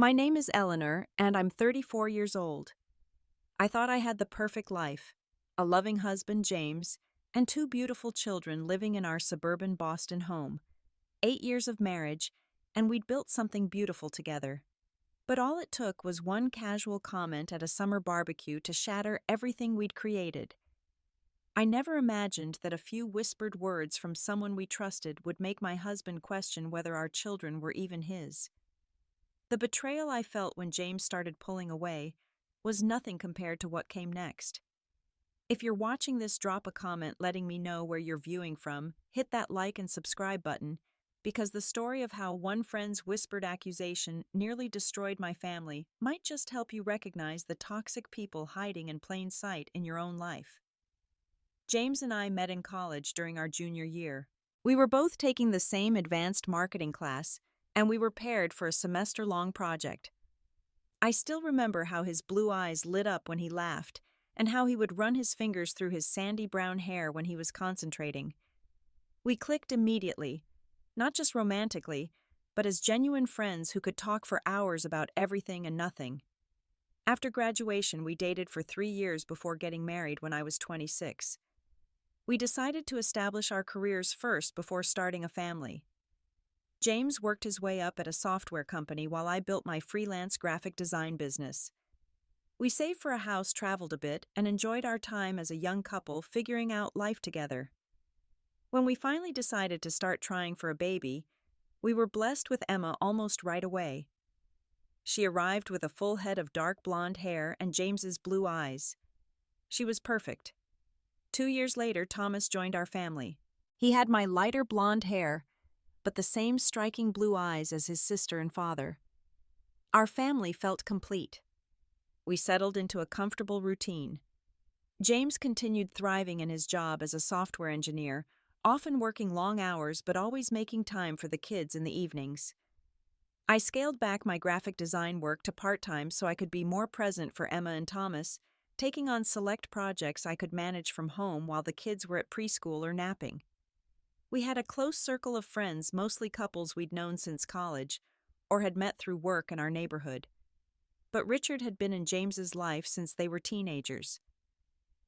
My name is Eleanor, and I'm 34 years old. I thought I had the perfect life, a loving husband, James, and two beautiful children living in our suburban Boston home. 8 years of marriage, and we'd built something beautiful together. But all it took was one casual comment at a summer barbecue to shatter everything we'd created. I never imagined that a few whispered words from someone we trusted would make my husband question whether our children were even his. The betrayal I felt when James started pulling away was nothing compared to what came next. If you're watching this, drop a comment letting me know where you're viewing from, hit that like and subscribe button, because the story of how one friend's whispered accusation nearly destroyed my family might just help you recognize the toxic people hiding in plain sight in your own life. James and I met in college during our junior year. We were both taking the same advanced marketing class, and we were paired for a semester-long project. I still remember how his blue eyes lit up when he laughed, and how he would run his fingers through his sandy brown hair when he was concentrating. We clicked immediately, not just romantically, but as genuine friends who could talk for hours about everything and nothing. After graduation, we dated for 3 years before getting married when I was 26. We decided to establish our careers first before starting a family. James worked his way up at a software company while I built my freelance graphic design business. We saved for a house, traveled a bit, and enjoyed our time as a young couple figuring out life together. When we finally decided to start trying for a baby, we were blessed with Emma almost right away. She arrived with a full head of dark blonde hair and James's blue eyes. She was perfect. 2 years later, Thomas joined our family. He had my lighter blonde hair, but the same striking blue eyes as his sister and father. Our family felt complete. We settled into a comfortable routine. James continued thriving in his job as a software engineer, often working long hours but always making time for the kids in the evenings. I scaled back my graphic design work to part-time so I could be more present for Emma and Thomas, taking on select projects I could manage from home while the kids were at preschool or napping. We had a close circle of friends, mostly couples we'd known since college or had met through work in our neighborhood. But Richard had been in James's life since they were teenagers.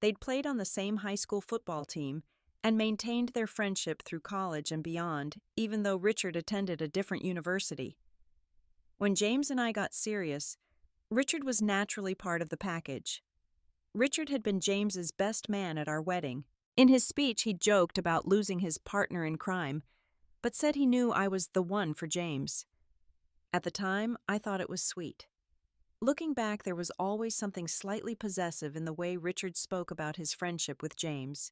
They'd played on the same high school football team and maintained their friendship through college and beyond, even though Richard attended a different university. When James and I got serious, Richard was naturally part of the package. Richard had been James's best man at our wedding. In his speech, he joked about losing his partner in crime, but said he knew I was the one for James. At the time, I thought it was sweet. Looking back, there was always something slightly possessive in the way Richard spoke about his friendship with James.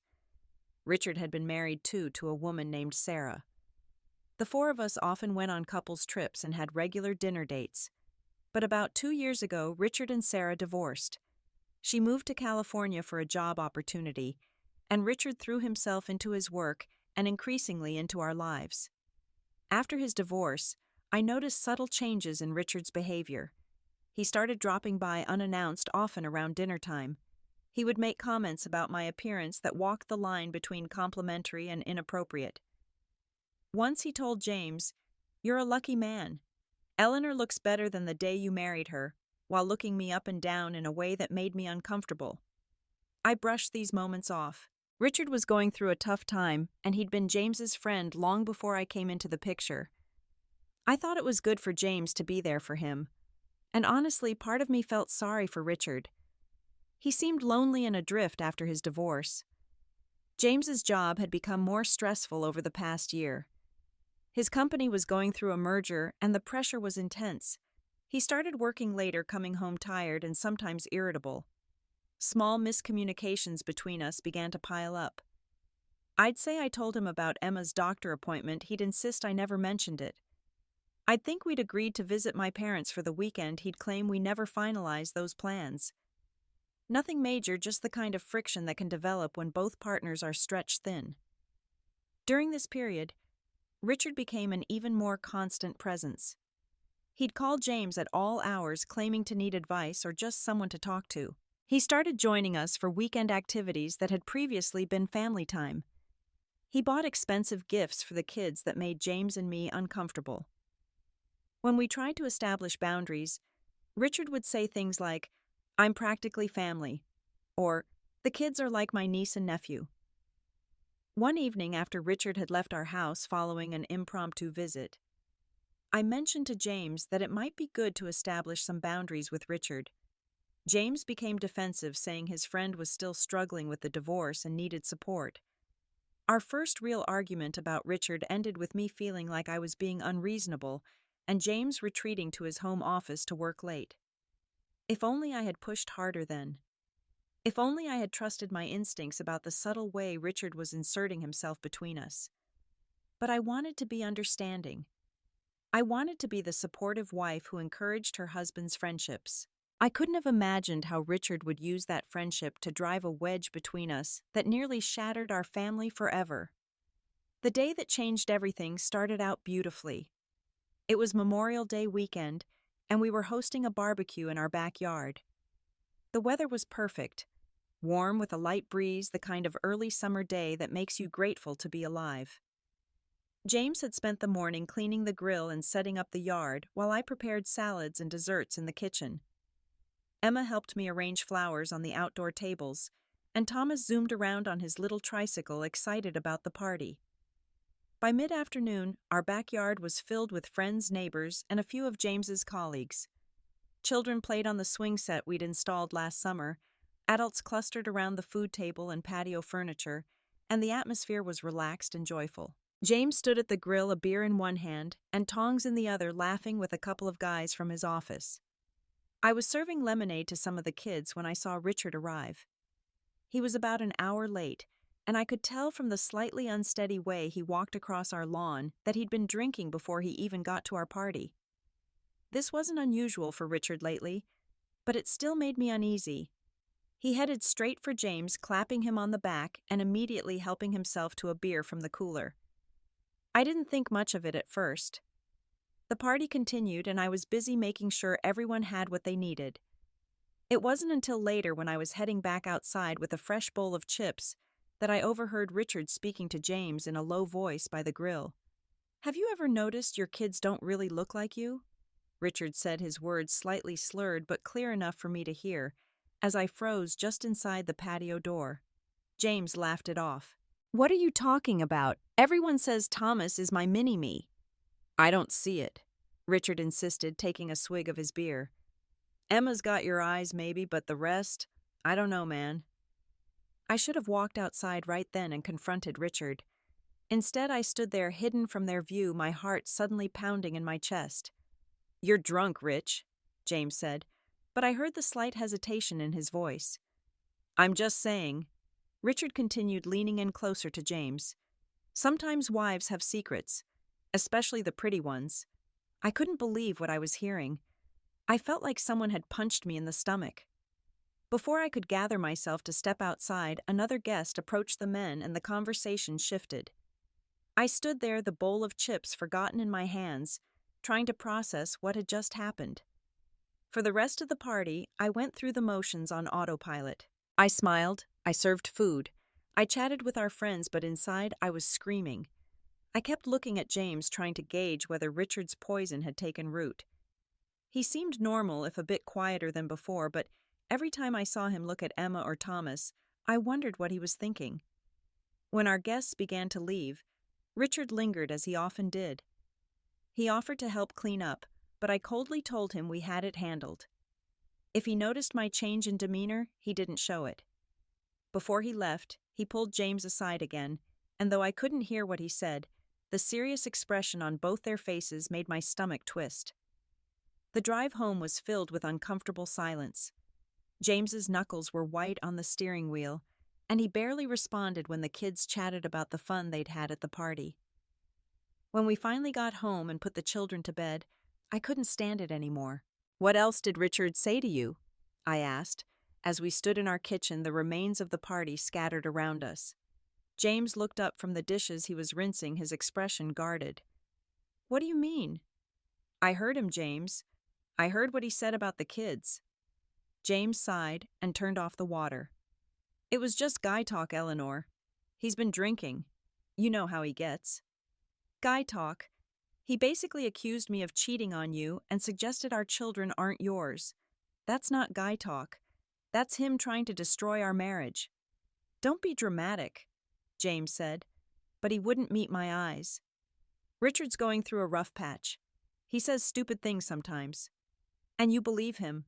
Richard had been married, too, to a woman named Sarah. The four of us often went on couples trips and had regular dinner dates. But about 2 years ago, Richard and Sarah divorced. She moved to California for a job opportunity, and Richard threw himself into his work and increasingly into our lives. After his divorce, I noticed subtle changes in Richard's behavior. He started dropping by unannounced often around dinner time. He would make comments about my appearance that walked the line between complimentary and inappropriate. Once he told James, "You're a lucky man. Eleanor looks better than the day you married her," while looking me up and down in a way that made me uncomfortable. I brushed these moments off. Richard was going through a tough time, and he'd been James's friend long before I came into the picture. I thought it was good for James to be there for him. And honestly, part of me felt sorry for Richard. He seemed lonely and adrift after his divorce. James's job had become more stressful over the past year. His company was going through a merger, and the pressure was intense. He started working later, coming home tired and sometimes irritable. Small miscommunications between us began to pile up. I'd say I told him about Emma's doctor appointment. He'd insist I never mentioned it. I'd think we'd agreed to visit my parents for the weekend. He'd claim we never finalized those plans. Nothing major, just the kind of friction that can develop when both partners are stretched thin. During this period, Richard became an even more constant presence. He'd call James at all hours, claiming to need advice or just someone to talk to. He started joining us for weekend activities that had previously been family time. He bought expensive gifts for the kids that made James and me uncomfortable. When we tried to establish boundaries, Richard would say things like, "I'm practically family," or "The kids are like my niece and nephew." One evening after Richard had left our house following an impromptu visit, I mentioned to James that it might be good to establish some boundaries with Richard. James became defensive, saying his friend was still struggling with the divorce and needed support. Our first real argument about Richard ended with me feeling like I was being unreasonable and James retreating to his home office to work late. If only I had pushed harder then. If only I had trusted my instincts about the subtle way Richard was inserting himself between us. But I wanted to be understanding. I wanted to be the supportive wife who encouraged her husband's friendships. I couldn't have imagined how Richard would use that friendship to drive a wedge between us that nearly shattered our family forever. The day that changed everything started out beautifully. It was Memorial Day weekend, and we were hosting a barbecue in our backyard. The weather was perfect, warm with a light breeze, the kind of early summer day that makes you grateful to be alive. James had spent the morning cleaning the grill and setting up the yard while I prepared salads and desserts in the kitchen. Emma helped me arrange flowers on the outdoor tables, and Thomas zoomed around on his little tricycle, excited about the party. By mid-afternoon, our backyard was filled with friends, neighbors, and a few of James's colleagues. Children played on the swing set we'd installed last summer, adults clustered around the food table and patio furniture, and the atmosphere was relaxed and joyful. James stood at the grill, a beer in one hand and tongs in the other, laughing with a couple of guys from his office. I was serving lemonade to some of the kids when I saw Richard arrive. He was about an hour late, and I could tell from the slightly unsteady way he walked across our lawn that he'd been drinking before he even got to our party. This wasn't unusual for Richard lately, but it still made me uneasy. He headed straight for James, clapping him on the back and immediately helping himself to a beer from the cooler. I didn't think much of it at first. The party continued, and I was busy making sure everyone had what they needed. It wasn't until later, when I was heading back outside with a fresh bowl of chips, that I overheard Richard speaking to James in a low voice by the grill. "Have you ever noticed your kids don't really look like you?" Richard said, his words slightly slurred but clear enough for me to hear, as I froze just inside the patio door. James laughed it off. "What are you talking about? Everyone says Thomas is my mini-me." "I don't see it," Richard insisted, taking a swig of his beer. "Emma's got your eyes maybe, but the rest, I don't know, man." I should have walked outside right then and confronted Richard. Instead, I stood there, hidden from their view, my heart suddenly pounding in my chest. "You're drunk, Rich," James said, but I heard the slight hesitation in his voice. "I'm just saying," Richard continued, leaning in closer to James. "Sometimes wives have secrets, especially the pretty ones." I couldn't believe what I was hearing. I felt like someone had punched me in the stomach. Before I could gather myself to step outside, another guest approached the men and the conversation shifted. I stood there, the bowl of chips forgotten in my hands, trying to process what had just happened. For the rest of the party, I went through the motions on autopilot. I smiled, I served food, I chatted with our friends, but inside I was screaming. I kept looking at James, trying to gauge whether Richard's poison had taken root. He seemed normal, if a bit quieter than before, but every time I saw him look at Emma or Thomas, I wondered what he was thinking. When our guests began to leave, Richard lingered, as he often did. He offered to help clean up, but I coldly told him we had it handled. If he noticed my change in demeanor, he didn't show it. Before he left, he pulled James aside again, and though I couldn't hear what he said, the serious expression on both their faces made my stomach twist. The drive home was filled with uncomfortable silence. James's knuckles were white on the steering wheel, and he barely responded when the kids chatted about the fun they'd had at the party. When we finally got home and put the children to bed, I couldn't stand it anymore. "What else did Richard say to you?" I asked, as we stood in our kitchen, the remains of the party scattered around us. James looked up from the dishes he was rinsing, his expression guarded. "What do you mean?" "I heard him, James. I heard what he said about the kids." James sighed and turned off the water. "It was just guy talk, Eleanor. He's been drinking. You know how he gets." "Guy talk? He basically accused me of cheating on you and suggested our children aren't yours. That's not guy talk. That's him trying to destroy our marriage. Don't be dramatic, James said, but he wouldn't meet my eyes. Richard's going through a rough patch. He says stupid things sometimes. And you believe him?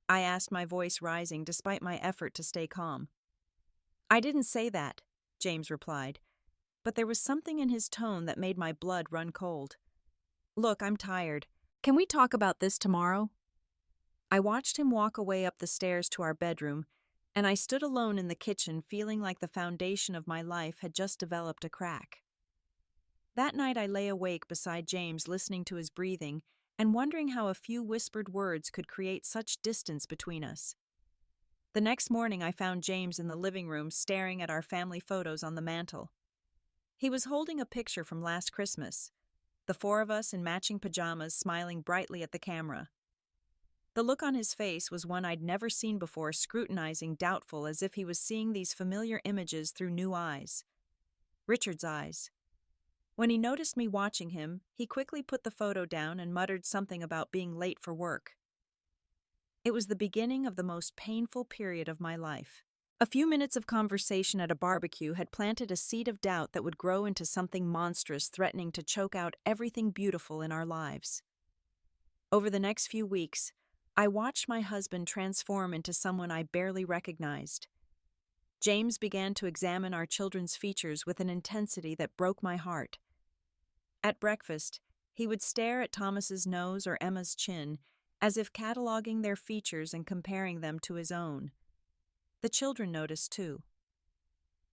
I asked, my voice rising despite my effort to stay calm. I didn't say that, James replied, but there was something in his tone that made my blood run cold. Look, I'm tired. Can we talk about this tomorrow? I watched him walk away up the stairs to our bedroom, and I stood alone in the kitchen feeling like the foundation of my life had just developed a crack. That night I lay awake beside James, listening to his breathing and wondering how a few whispered words could create such distance between us. The next morning I found James in the living room staring at our family photos on the mantel. He was holding a picture from last Christmas, the four of us in matching pajamas smiling brightly at the camera. The look on his face was one I'd never seen before, scrutinizing, doubtful, as if he was seeing these familiar images through new eyes. Richard's eyes. When he noticed me watching him, he quickly put the photo down and muttered something about being late for work. It was the beginning of the most painful period of my life. A few minutes of conversation at a barbecue had planted a seed of doubt that would grow into something monstrous, threatening to choke out everything beautiful in our lives. Over the next few weeks, I watched my husband transform into someone I barely recognized. James began to examine our children's features with an intensity that broke my heart. At breakfast, he would stare at Thomas's nose or Emma's chin, as if cataloging their features and comparing them to his own. The children noticed too.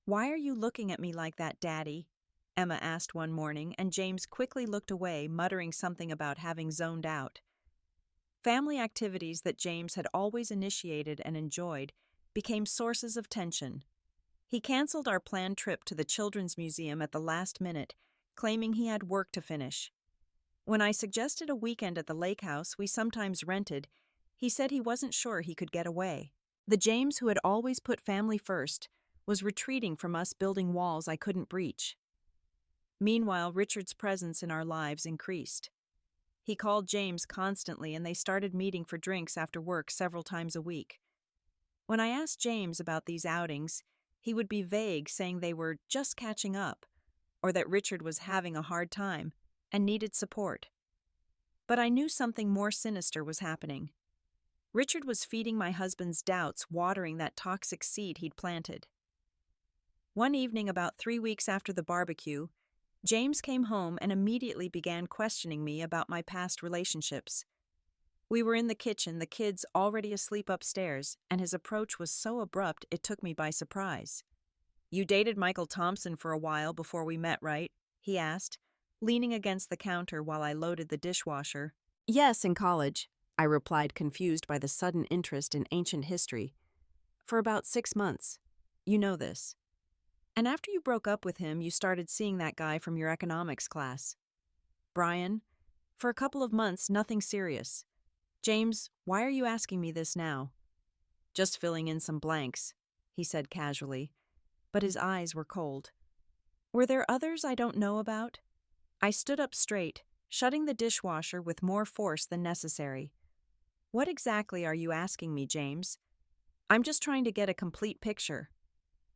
"Why are you looking at me like that, Daddy?" Emma asked one morning, and James quickly looked away, muttering something about having zoned out. Family activities that James had always initiated and enjoyed became sources of tension. He canceled our planned trip to the Children's Museum at the last minute, claiming he had work to finish. When I suggested a weekend at the lake house we sometimes rented, he said he wasn't sure he could get away. The James who had always put family first was retreating from us, building walls I couldn't breach. Meanwhile, Richard's presence in our lives increased. He called James constantly, and they started meeting for drinks after work several times a week. When I asked James about these outings, he would be vague, saying they were just catching up, or that Richard was having a hard time and needed support. But I knew something more sinister was happening. Richard was feeding my husband's doubts, watering that toxic seed he'd planted. One evening, about 3 weeks after the barbecue, James came home and immediately began questioning me about my past relationships. We were in the kitchen, the kids already asleep upstairs, and his approach was so abrupt it took me by surprise. "You dated Michael Thompson for a while before we met, right?" he asked, leaning against the counter while I loaded the dishwasher. "Yes, in college," I replied, confused by the sudden interest in ancient history. "For about 6 months. You know this. And after you broke up with him, you started seeing that guy from your economics class. Brian, for a couple of months, nothing serious. James, why are you asking me this now?" "Just filling in some blanks," he said casually, but his eyes were cold. "Were there others I don't know about?" I stood up straight, shutting the dishwasher with more force than necessary. "What exactly are you asking me, James? I'm just trying to get a complete picture.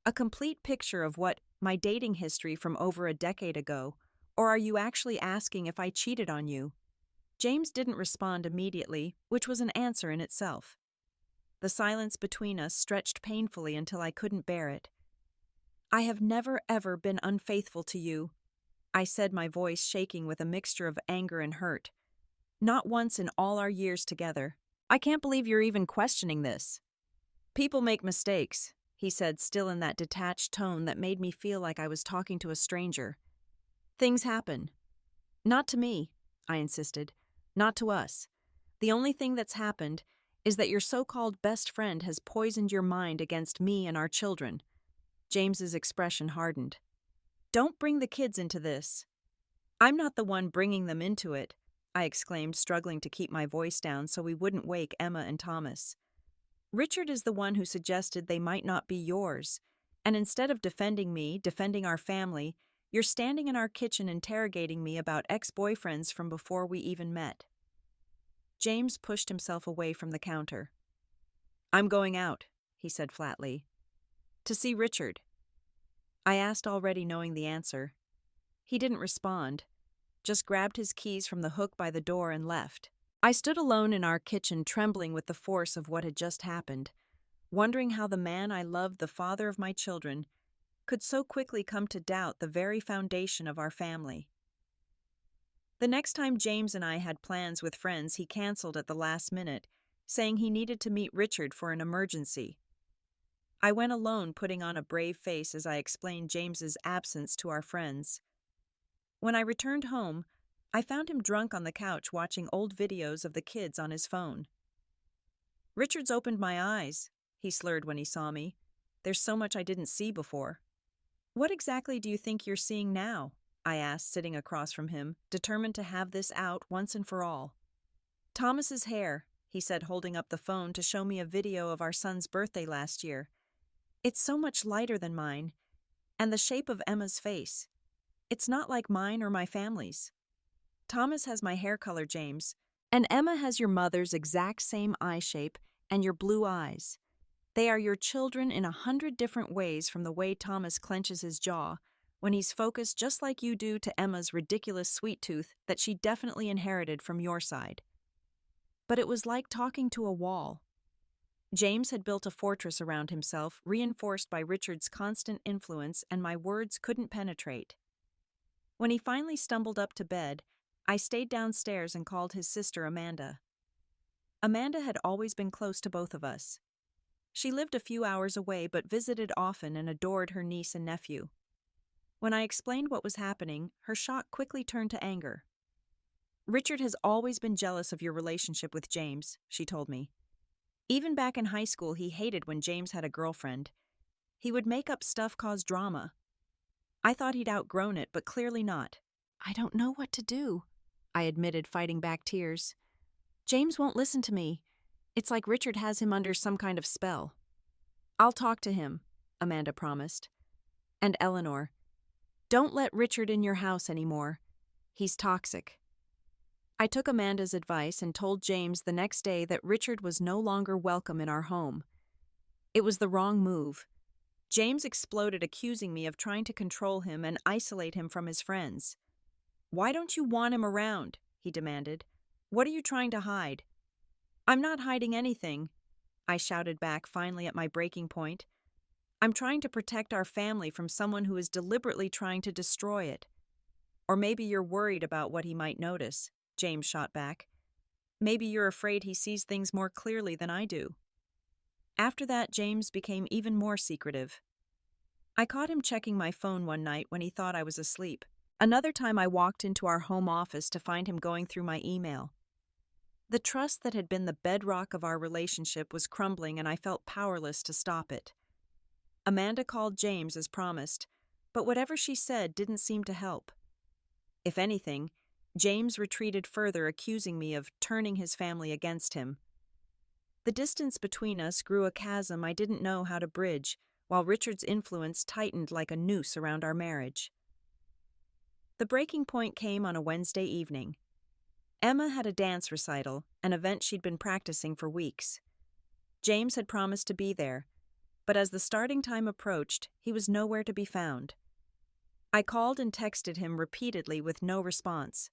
A complete picture of what, my dating history from over a decade ago, or are you actually asking if I cheated on you?" James didn't respond immediately, which was an answer in itself. The silence between us stretched painfully until I couldn't bear it. "I have never ever been unfaithful to you," I said, my voice shaking with a mixture of anger and hurt. "Not once in all our years together. I can't believe you're even questioning this." "People make mistakes," he said, still in that detached tone that made me feel like I was talking to a stranger. "Things happen." "Not to me," I insisted. "Not to us. The only thing that's happened is that your so-called best friend has poisoned your mind against me and our children." James's expression hardened. "Don't bring the kids into this." "I'm not the one bringing them into it," I exclaimed, struggling to keep my voice down so we wouldn't wake Emma and Thomas. "Richard is the one who suggested they might not be yours, and instead of defending me, defending our family, You're standing in our kitchen interrogating me about ex-boyfriends from before we even met." James pushed himself away from the counter. "I'm going out," he said flatly. "To see Richard." I asked, already knowing the answer. He didn't respond, just grabbed his keys from the hook by the door and left. I stood alone in our kitchen, trembling with the force of what had just happened, wondering how the man I loved, the father of my children, could so quickly come to doubt the very foundation of our family. The next time James and I had plans with friends, he canceled at the last minute, saying he needed to meet Richard for an emergency. I went alone, putting on a brave face as I explained James's absence to our friends. When I returned home, I found him drunk on the couch watching old videos of the kids on his phone. "Richard's opened my eyes," he slurred when he saw me. "There's so much I didn't see before." "What exactly do you think you're seeing now?" I asked, sitting across from him, determined to have this out once and for all. "Thomas's hair," he said, holding up the phone to show me a video of our son's birthday last year. "It's so much lighter than mine, and the shape of Emma's face. It's not like mine or my family's. Thomas has my hair color, James, and Emma has your mother's exact same eye shape and your blue eyes. They are your children in 100 different ways, from the way Thomas clenches his jaw when he's focused, just like you do, to Emma's ridiculous sweet tooth that she definitely inherited from your side." But it was like talking to a wall. James had built a fortress around himself, reinforced by Richard's constant influence, and my words couldn't penetrate. When he finally stumbled up to bed, I stayed downstairs and called his sister Amanda. Amanda had always been close to both of us. She lived a few hours away but visited often and adored her niece and nephew. When I explained what was happening, her shock quickly turned to anger. "Richard has always been jealous of your relationship with James," she told me. "Even back in high school, he hated when James had a girlfriend. He would make up stuff, cause drama. I thought he'd outgrown it, but clearly not." "I don't know what to do," I admitted, fighting back tears. "James won't listen to me. It's like Richard has him under some kind of spell." "I'll talk to him," Amanda promised. "And Eleanor, don't let Richard in your house anymore. He's toxic." I took Amanda's advice and told James the next day that Richard was no longer welcome in our home. It was the wrong move. James exploded, accusing me of trying to control him and isolate him from his friends. "Why don't you want him around?" he demanded. "What are you trying to hide?" "I'm not hiding anything," I shouted back, finally at my breaking point. "I'm trying to protect our family from someone who is deliberately trying to destroy it." "Or maybe you're worried about what he might notice," James shot back. "Maybe you're afraid he sees things more clearly than I do." After that, James became even more secretive. I caught him checking my phone one night when he thought I was asleep. Another time I walked into our home office to find him going through my email. The trust that had been the bedrock of our relationship was crumbling, and I felt powerless to stop it. Amanda called James as promised, but whatever she said didn't seem to help. If anything, James retreated further, accusing me of turning his family against him. The distance between us grew a chasm I didn't know how to bridge, while Richard's influence tightened like a noose around our marriage. The breaking point came on a Wednesday evening. Emma had a dance recital, an event she'd been practicing for weeks. James had promised to be there, but as the starting time approached, he was nowhere to be found. I called and texted him repeatedly with no response.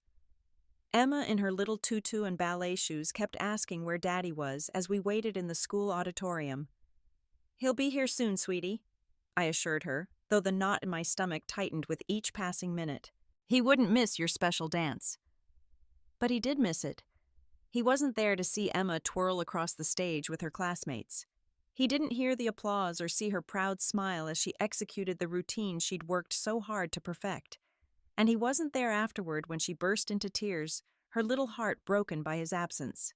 Emma, in her little tutu and ballet shoes, kept asking where Daddy was as we waited in the school auditorium. "He'll be here soon, sweetie," I assured her, though the knot in my stomach tightened with each passing minute. "He wouldn't miss your special dance." But he did miss it. He wasn't there to see Emma twirl across the stage with her classmates. He didn't hear the applause or see her proud smile as she executed the routine she'd worked so hard to perfect. And he wasn't there afterward when she burst into tears, her little heart broken by his absence.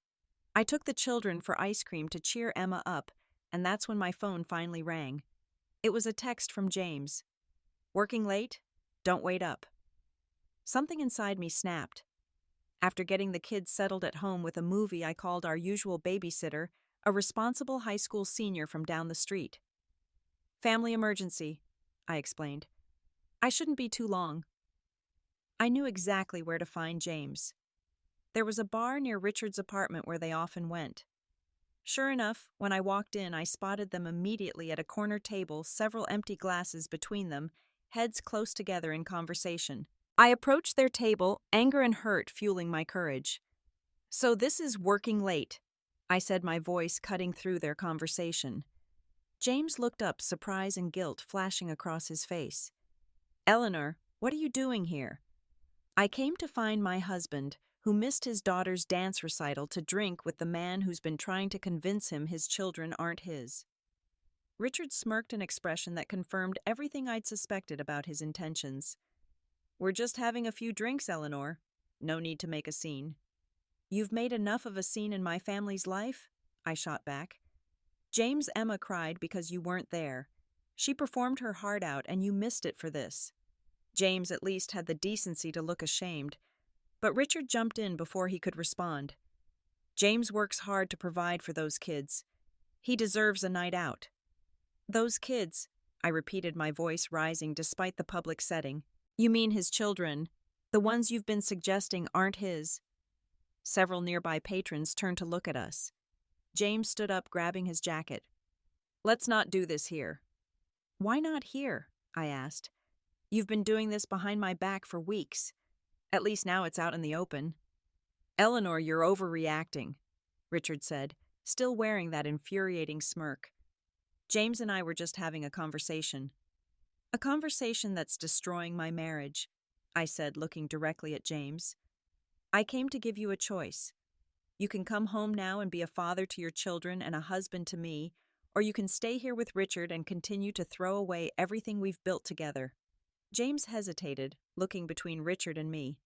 I took the children for ice cream to cheer Emma up, and that's when my phone finally rang. It was a text from James. "Working late? Don't wait up." Something inside me snapped. After getting the kids settled at home with a movie, I called our usual babysitter, a responsible high school senior from down the street. "Family emergency," I explained. I shouldn't be too long. I knew exactly where to find James. There was a bar near Richard's apartment where they often went. Sure enough, when I walked in, I spotted them immediately at a corner table, several empty glasses between them, heads close together in conversation. I approached their table, anger and hurt fueling my courage. "So this is working late," I said, my voice cutting through their conversation. James looked up, surprise and guilt flashing across his face. "Eleanor, what are you doing here?" "I came to find my husband, who missed his daughter's dance recital to drink with the man who's been trying to convince him his children aren't his." Richard smirked an expression that confirmed everything I'd suspected about his intentions. "We're just having a few drinks, Eleanor. No need to make a scene." "You've made enough of a scene in my family's life?" I shot back. "James, Emma cried because you weren't there. She performed her heart out and you missed it for this." James at least had the decency to look ashamed, but Richard jumped in before he could respond. "James works hard to provide for those kids. He deserves a night out." "Those kids," I repeated, my voice rising despite the public setting. "You mean his children? The ones you've been suggesting aren't his?" Several nearby patrons turned to look at us. James stood up, grabbing his jacket. "Let's not do this here." "Why not here?" I asked. "You've been doing this behind my back for weeks. At least now it's out in the open." "Eleanor, you're overreacting," Richard said, still wearing that infuriating smirk. "James and I were just having a conversation." "A conversation that's destroying my marriage," I said, looking directly at James. "I came to give you a choice. You can come home now and be a father to your children and a husband to me, or you can stay here with Richard and continue to throw away everything we've built together." James hesitated, looking between Richard and me.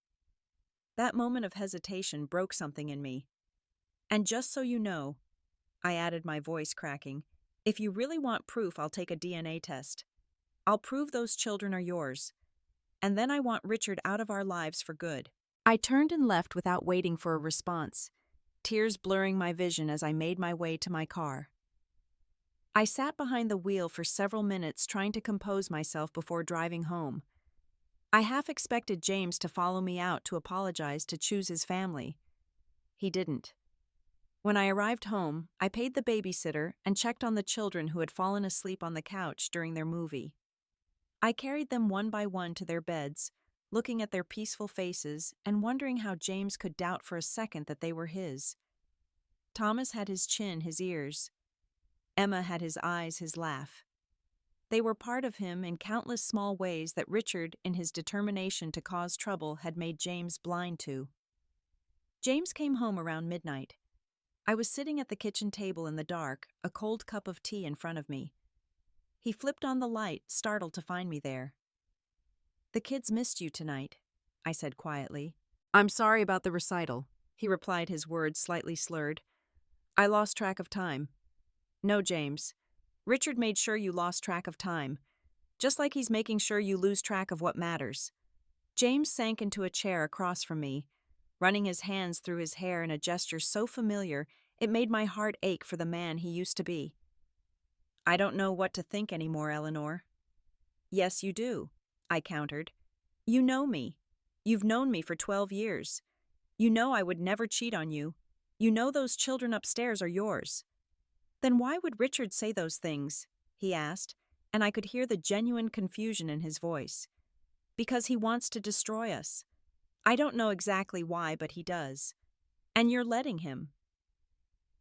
That moment of hesitation broke something in me. "And just so you know," I added, my voice cracking, "if you really want proof, I'll take a DNA test. I'll prove those children are yours. And then I want Richard out of our lives for good." I turned and left without waiting for a response, tears blurring my vision as I made my way to my car. I sat behind the wheel for several minutes, trying to compose myself before driving home. I half expected James to follow me out to apologize, to choose his family. He didn't. When I arrived home, I paid the babysitter and checked on the children who had fallen asleep on the couch during their movie. I carried them one by one to their beds, looking at their peaceful faces and wondering how James could doubt for a second that they were his. Thomas had his chin, his ears. Emma had his eyes, his laugh. They were part of him in countless small ways that Richard, in his determination to cause trouble, had made James blind to. James came home around midnight. I was sitting at the kitchen table in the dark, a cold cup of tea in front of me. He flipped on the light, startled to find me there. "The kids missed you tonight," I said quietly. "I'm sorry about the recital," he replied, his words slightly slurred. "I lost track of time." "No, James. Richard made sure you lost track of time, just like he's making sure you lose track of what matters." James sank into a chair across from me, running his hands through his hair in a gesture so familiar it made my heart ache for the man he used to be. "I don't know what to think anymore, Eleanor." "Yes, you do," I countered. "You know me. You've known me for 12 years. You know I would never cheat on you. You know those children upstairs are yours." "Then why would Richard say those things?" he asked, and I could hear the genuine confusion in his voice. "Because he wants to destroy us. I don't know exactly why, but he does. And you're letting him."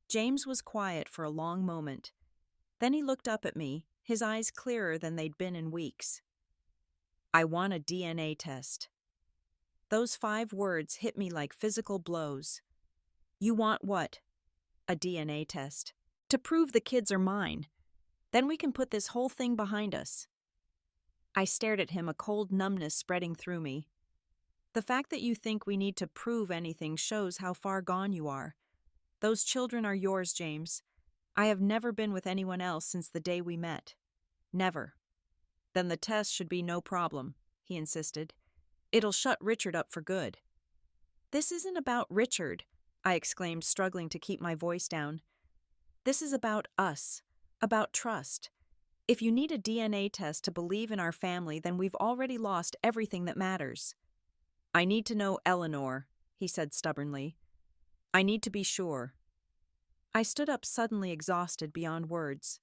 James was quiet for a long moment. Then he looked up at me, his eyes clearer than they'd been in weeks. "I want a DNA test." Those 5 words hit me like physical blows. "You want what?" "A DNA test. To prove the kids are mine. Then we can put this whole thing behind us." I stared at him, a cold numbness spreading through me. "The fact that you think we need to prove anything shows how far gone you are. Those children are yours, James. I have never been with anyone else since the day we met. Never." "Then the test should be no problem," he insisted. "It'll shut Richard up for good." "This isn't about Richard," I exclaimed, struggling to keep my voice down. "This is about us, about trust. If you need a DNA test to believe in our family, then we've already lost everything that matters. I need to know Eleanor, he said stubbornly. I need to be sure. I stood up suddenly exhausted beyond words.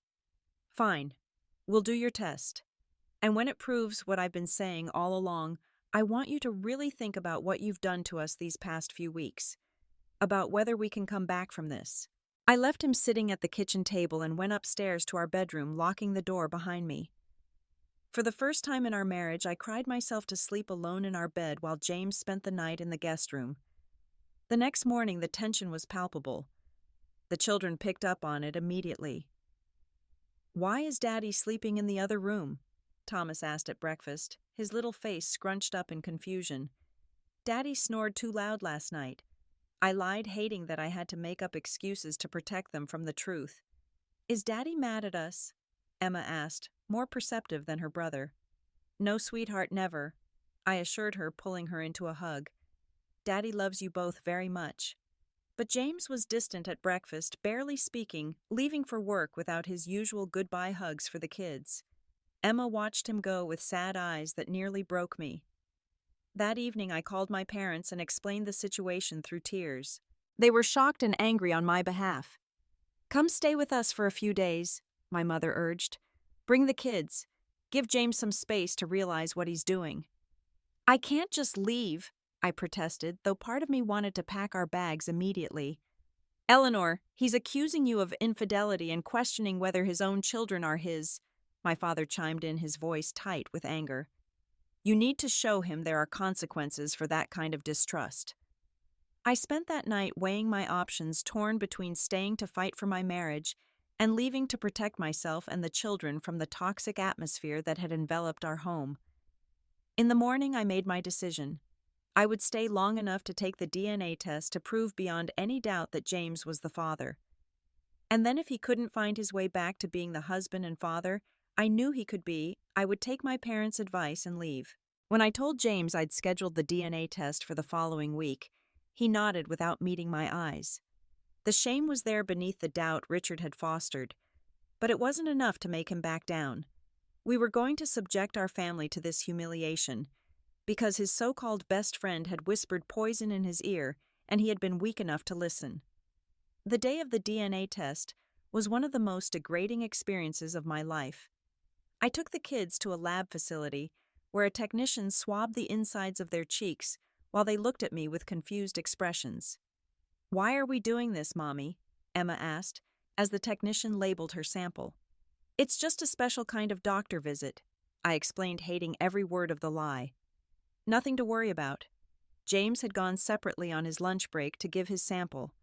Fine. We'll do your test. And when it proves what I've been saying all along, I want you to really think about what you've done to us these past few weeks, about whether we can come back from this. I left him sitting at the kitchen table and went upstairs to our bedroom, locking the door behind me. For the first time in our marriage, I cried myself to sleep alone in our bed while James spent the night in the guest room. The next morning, the tension was palpable. The children picked up on it immediately. "Why is Daddy sleeping in the other room?" Thomas asked at breakfast, his little face scrunched up in confusion. "Daddy snored too loud last night." I lied, hating that I had to make up excuses to protect them from the truth. "Is Daddy mad at us?" Emma asked, more perceptive than her brother. "No, sweetheart, never," I assured her, pulling her into a hug. "Daddy loves you both very much." But James was distant at breakfast, barely speaking, leaving for work without his usual goodbye hugs for the kids. Emma watched him go with sad eyes that nearly broke me. That evening I called my parents and explained the situation through tears. They were shocked and angry on my behalf. "Come stay with us for a few days," my mother urged. "Bring the kids. Give James some space to realize what he's doing." "I can't just leave," I protested, though part of me wanted to pack our bags immediately. "Eleanor, he's accusing you of infidelity and questioning whether his own children are his," my father chimed in, his voice tight with anger. "You need to show him there are consequences for that kind of distrust." I spent that night weighing my options, torn between staying to fight for my marriage and leaving to protect myself and the children from the toxic atmosphere that had enveloped our home. In the morning, I made my decision. I would stay long enough to take the DNA test to prove beyond any doubt that James was the father. And then if he couldn't find his way back to being the husband and father I knew he could be, I would take my parents' advice and leave. When I told James I'd scheduled the DNA test for the following week, he nodded without meeting my eyes. The shame was there beneath the doubt Richard had fostered, but it wasn't enough to make him back down. We were going to subject our family to this humiliation, because his so-called best friend had whispered poison in his ear and he had been weak enough to listen. The day of the DNA test was one of the most degrading experiences of my life. I took the kids to a lab facility where a technician swabbed the insides of their cheeks while they looked at me with confused expressions. "Why are we doing this, Mommy?" Emma asked, as the technician labeled her sample. "It's just a special kind of doctor visit," I explained, hating every word of the lie. Nothing to worry about. James had gone separately on his lunch break to give his sample.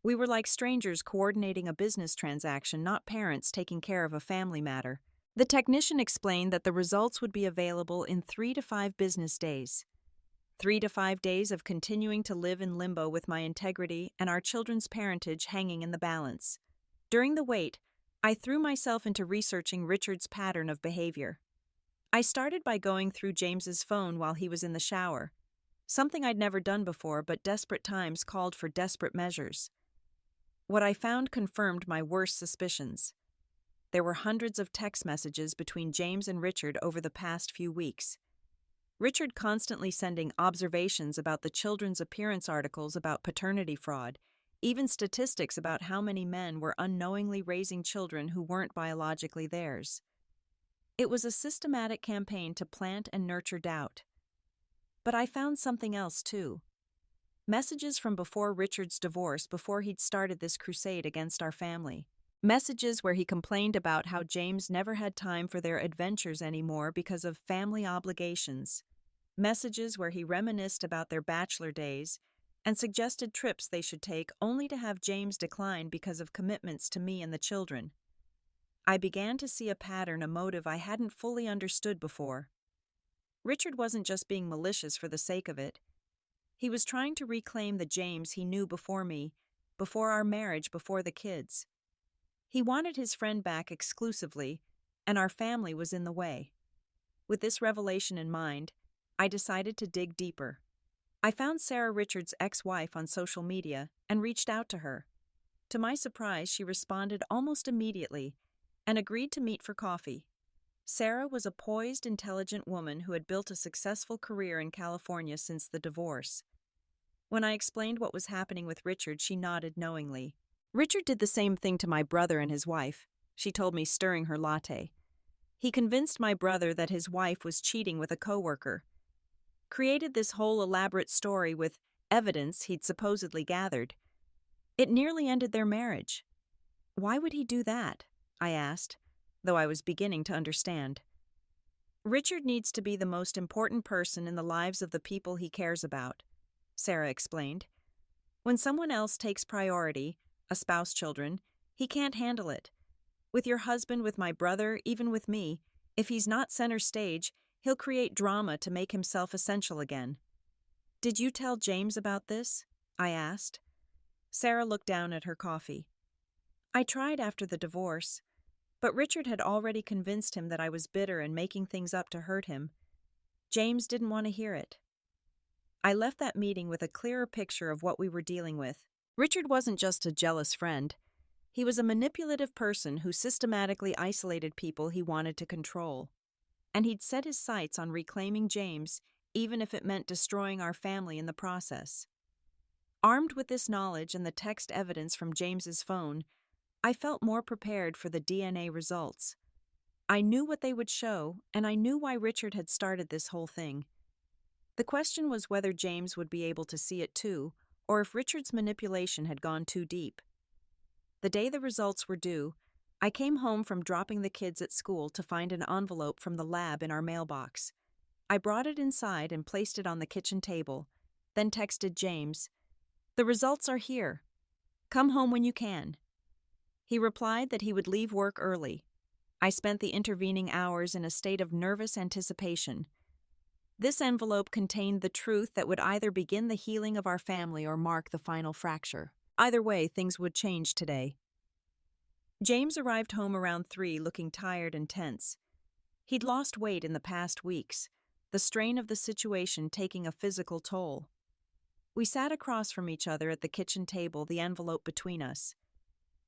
We were like strangers coordinating a business transaction, not parents taking care of a family matter. The technician explained that the results would be available in 3 to 5 business days. 3 to 5 days of continuing to live in limbo with my integrity and our children's parentage hanging in the balance. During the wait, I threw myself into researching Richard's pattern of behavior. I started by going through James's phone while he was in the shower, something I'd never done before, but desperate times called for desperate measures. What I found confirmed my worst suspicions. There were hundreds of text messages between James and Richard over the past few weeks. Richard constantly sending observations about the children's appearance, articles about paternity fraud, even statistics about how many men were unknowingly raising children who weren't biologically theirs. It was a systematic campaign to plant and nurture doubt. But I found something else too. Messages from before Richard's divorce, before he'd started this crusade against our family. Messages where he complained about how James never had time for their adventures anymore because of family obligations. Messages where he reminisced about their bachelor days and suggested trips they should take, only to have James decline because of commitments to me and the children. I began to see a pattern, a motive I hadn't fully understood before. Richard wasn't just being malicious for the sake of it. He was trying to reclaim the James he knew before me, before our marriage, before the kids. He wanted his friend back exclusively, and our family was in the way. With this revelation in mind, I decided to dig deeper. I found Sarah, Richard's ex-wife, on social media and reached out to her. To my surprise, she responded almost immediately, and agreed to meet for coffee. Sarah was a poised, intelligent woman who had built a successful career in California since the divorce. When I explained what was happening with Richard, she nodded knowingly. Richard did the same thing to my brother and his wife, she told me, stirring her latte. He convinced my brother that his wife was cheating with a coworker. Created this whole elaborate story with evidence he'd supposedly gathered. It nearly ended their marriage. Why would he do that? I asked, though I was beginning to understand. Richard needs to be the most important person in the lives of the people he cares about, Sarah explained. When someone else takes priority, a spouse, children, he can't handle it. With your husband, with my brother, even with me, if he's not center stage, he'll create drama to make himself essential again. Did you tell James about this? I asked. Sarah looked down at her coffee. I tried after the divorce, but Richard had already convinced him that I was bitter and making things up to hurt him. James didn't want to hear it. I left that meeting with a clearer picture of what we were dealing with. Richard wasn't just a jealous friend. He was a manipulative person who systematically isolated people he wanted to control. And he'd set his sights on reclaiming James, even if it meant destroying our family in the process. Armed with this knowledge and the text evidence from James's phone, I felt more prepared for the DNA results. I knew what they would show, and I knew why Richard had started this whole thing. The question was whether James would be able to see it too, or if Richard's manipulation had gone too deep. The day the results were due, I came home from dropping the kids at school to find an envelope from the lab in our mailbox. I brought it inside and placed it on the kitchen table, then texted James, "The results are here. Come home when you can." He replied that he would leave work early. I spent the intervening hours in a state of nervous anticipation. This envelope contained the truth that would either begin the healing of our family or mark the final fracture. Either way, things would change today. James arrived home around 3, looking tired and tense. He'd lost weight in the past weeks, the strain of the situation taking a physical toll. We sat across from each other at the kitchen table, the envelope between us.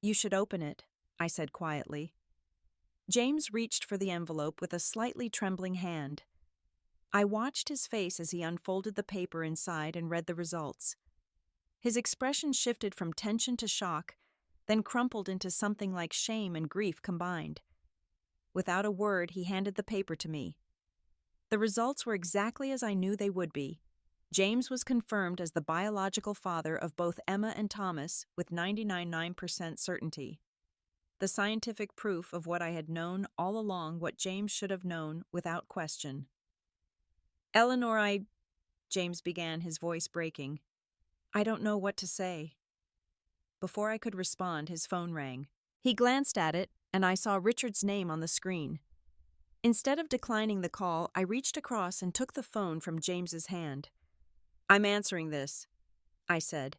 "You should open it," I said quietly. James reached for the envelope with a slightly trembling hand. I watched his face as he unfolded the paper inside and read the results. His expression shifted from tension to shock, then crumpled into something like shame and grief combined. Without a word, he handed the paper to me. The results were exactly as I knew they would be. James was confirmed as the biological father of both Emma and Thomas with 99.9% certainty. The scientific proof of what I had known all along, what James should have known without question. "Eleanor, James began, his voice breaking. "I don't know what to say." Before I could respond, his phone rang. He glanced at it, and I saw Richard's name on the screen. Instead of declining the call, I reached across and took the phone from James's hand. "I'm answering this," I said,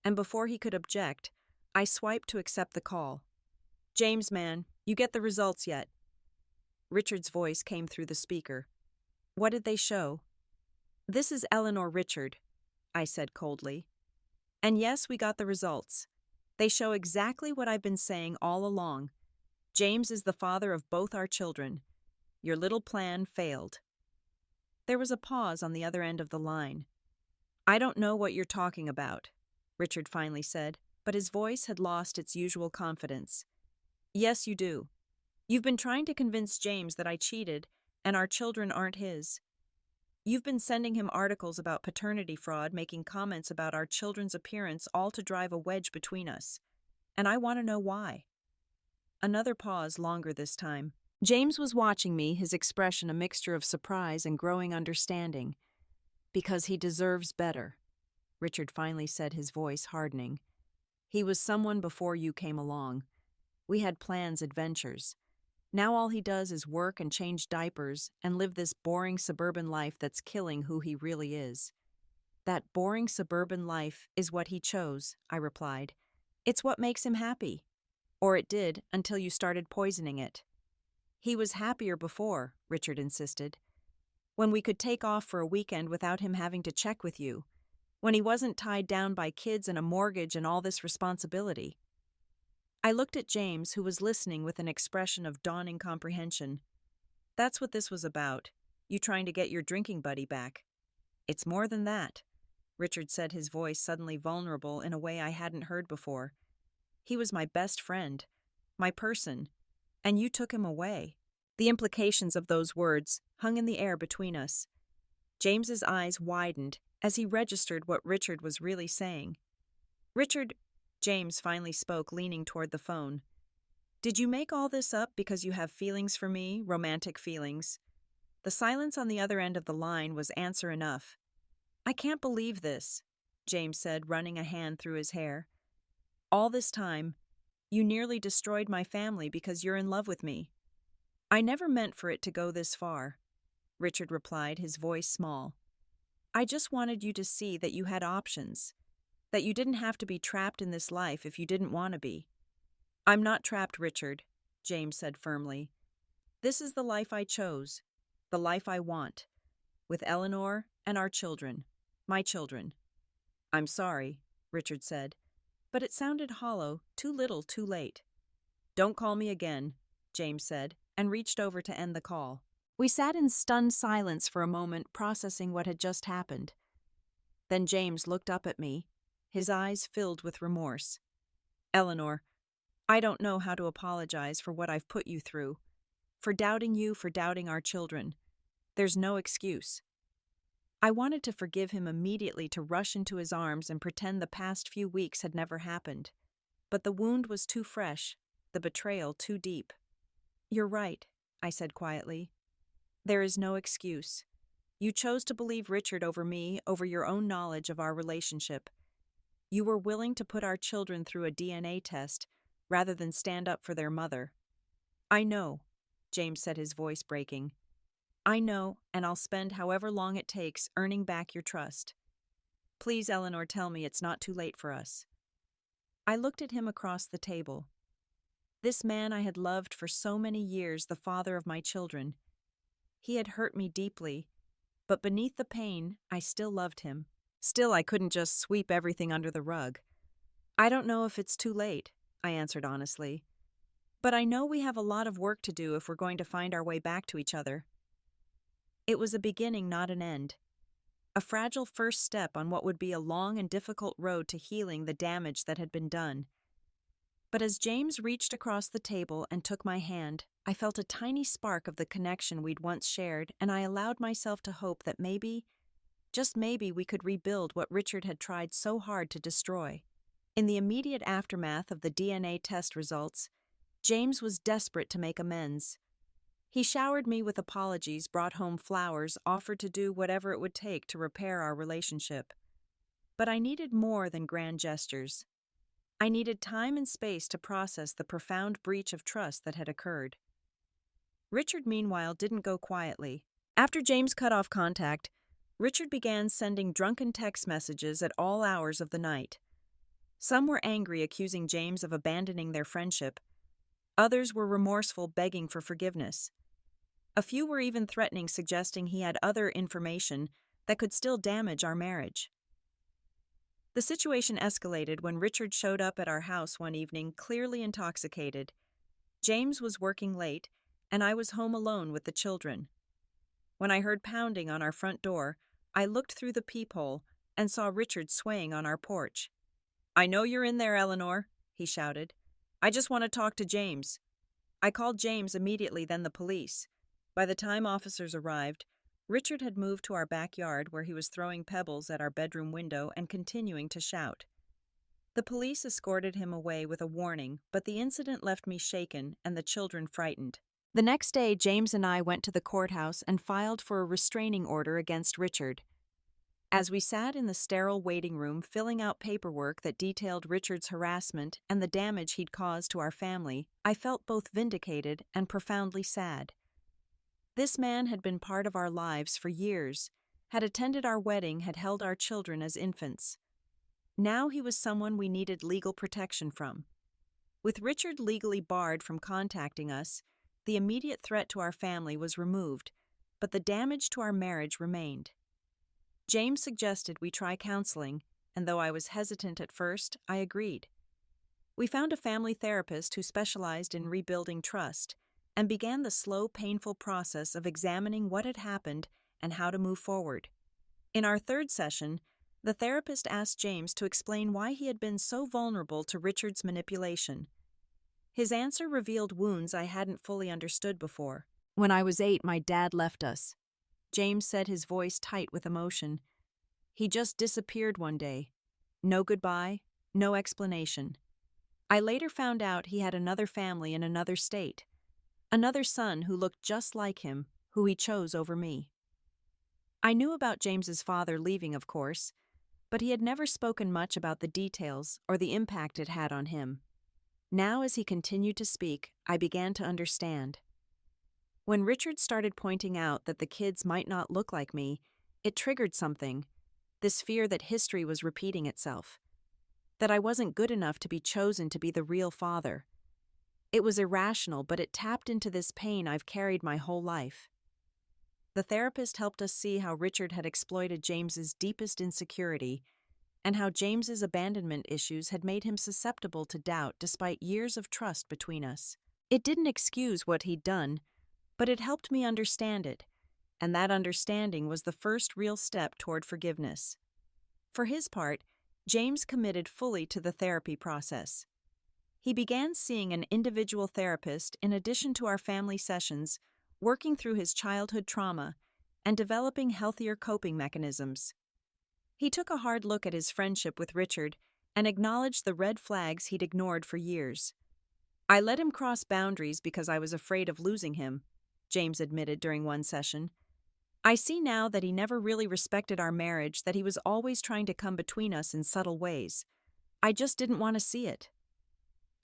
and before he could object, I swiped to accept the call. "James, man, you get the results yet?" Richard's voice came through the speaker. "What did they show?" "This is Eleanor Richard," I said coldly. "And yes, we got the results. They show exactly what I've been saying all along. James is the father of both our children. Your little plan failed." There was a pause on the other end of the line. "I don't know what you're talking about," Richard finally said, but his voice had lost its usual confidence. "Yes, you do. You've been trying to convince James that I cheated and our children aren't his. You've been sending him articles about paternity fraud, making comments about our children's appearance, all to drive a wedge between us. And I want to know why." Another pause, longer this time. James was watching me, his expression a mixture of surprise and growing understanding. "Because he deserves better," Richard finally said, his voice hardening. "He was someone before you came along. We had plans, adventures. Now all he does is work and change diapers and live this boring suburban life that's killing who he really is." "That boring suburban life is what he chose," I replied. "It's what makes him happy. Or it did, until you started poisoning it." "He was happier before," Richard insisted. "When we could take off for a weekend without him having to check with you. When he wasn't tied down by kids and a mortgage and all this responsibility." I looked at James, who was listening with an expression of dawning comprehension. That's what this was about, you trying to get your drinking buddy back. It's more than that, Richard said, his voice suddenly vulnerable in a way I hadn't heard before. He was my best friend, my person, and you took him away. The implications of those words hung in the air between us. James's eyes widened as he registered what Richard was really saying. Richard, James finally spoke, leaning toward the phone. Did you make all this up because you have feelings for me, romantic feelings? The silence on the other end of the line was answer enough. I can't believe this, James said, running a hand through his hair. All this time, you nearly destroyed my family because you're in love with me. I never meant for it to go this far, Richard replied, his voice small. I just wanted you to see that you had options, that you didn't have to be trapped in this life if you didn't want to be. I'm not trapped, Richard, James said firmly. This is the life I chose, the life I want, with Eleanor and our children, my children. I'm sorry, Richard said, but it sounded hollow, too little, too late. Don't call me again, James said, and reached over to end the call. We sat in stunned silence for a moment, processing what had just happened. Then James looked up at me, his eyes filled with remorse. Eleanor, I don't know how to apologize for what I've put you through, for doubting you, for doubting our children. There's no excuse. I wanted to forgive him immediately, to rush into his arms and pretend the past few weeks had never happened. But the wound was too fresh, the betrayal too deep. You're right, I said quietly. There is no excuse. You chose to believe Richard over me, over your own knowledge of our relationship. You were willing to put our children through a DNA test rather than stand up for their mother. I know, James said, his voice breaking. I know, and I'll spend however long it takes earning back your trust. Please, Eleanor, tell me it's not too late for us. I looked at him across the table. This man I had loved for so many years, the father of my children. He had hurt me deeply, but beneath the pain, I still loved him. Still, I couldn't just sweep everything under the rug. I don't know if it's too late, I answered honestly. But I know we have a lot of work to do if we're going to find our way back to each other. It was a beginning, not an end. A fragile first step on what would be a long and difficult road to healing the damage that had been done. But as James reached across the table and took my hand, I felt a tiny spark of the connection we'd once shared, and I allowed myself to hope that maybe, just maybe, we could rebuild what Richard had tried so hard to destroy. In the immediate aftermath of the DNA test results, James was desperate to make amends. He showered me with apologies, brought home flowers, offered to do whatever it would take to repair our relationship. But I needed more than grand gestures. I needed time and space to process the profound breach of trust that had occurred. Richard, meanwhile, didn't go quietly. After James cut off contact, Richard began sending drunken text messages at all hours of the night. Some were angry, accusing James of abandoning their friendship. Others were remorseful, begging for forgiveness. A few were even threatening, suggesting he had other information that could still damage our marriage. The situation escalated when Richard showed up at our house one evening, clearly intoxicated. James was working late, and I was home alone with the children. When I heard pounding on our front door, I looked through the peephole and saw Richard swaying on our porch. "I know you're in there, Eleanor," he shouted. "I just want to talk to James." I called James immediately, then the police. By the time officers arrived, Richard had moved to our backyard, where he was throwing pebbles at our bedroom window and continuing to shout. The police escorted him away with a warning, but the incident left me shaken and the children frightened. The next day, James and I went to the courthouse and filed for a restraining order against Richard. As we sat in the sterile waiting room filling out paperwork that detailed Richard's harassment and the damage he'd caused to our family, I felt both vindicated and profoundly sad. This man had been part of our lives for years, had attended our wedding, had held our children as infants. Now he was someone we needed legal protection from. With Richard legally barred from contacting us, the immediate threat to our family was removed, but the damage to our marriage remained. James suggested we try counseling, and though I was hesitant at first, I agreed. We found a family therapist who specialized in rebuilding trust and began the slow, painful process of examining what had happened and how to move forward. In our third session, the therapist asked James to explain why he had been so vulnerable to Richard's manipulation. His answer revealed wounds I hadn't fully understood before. "When I was 8, my dad left us," James said, his voice tight with emotion. "He just disappeared one day. No goodbye, no explanation. I later found out he had another family in another state, another son who looked just like him, who he chose over me." I knew about James's father leaving, of course, but he had never spoken much about the details or the impact it had on him. Now, as he continued to speak, I began to understand. When Richard started pointing out that the kids might not look like me, it triggered something, this fear that history was repeating itself, that I wasn't good enough to be chosen to be the real father. It was irrational, but it tapped into this pain I've carried my whole life. The therapist helped us see how Richard had exploited James's deepest insecurity and how James's abandonment issues had made him susceptible to doubt despite years of trust between us. It didn't excuse what he'd done, but it helped me understand it, and that understanding was the first real step toward forgiveness. For his part, James committed fully to the therapy process. He began seeing an individual therapist in addition to our family sessions, working through his childhood trauma and developing healthier coping mechanisms. He took a hard look at his friendship with Richard and acknowledged the red flags he'd ignored for years. "I let him cross boundaries because I was afraid of losing him," James admitted during one session. "I see now that he never really respected our marriage, that he was always trying to come between us in subtle ways. I just didn't want to see it."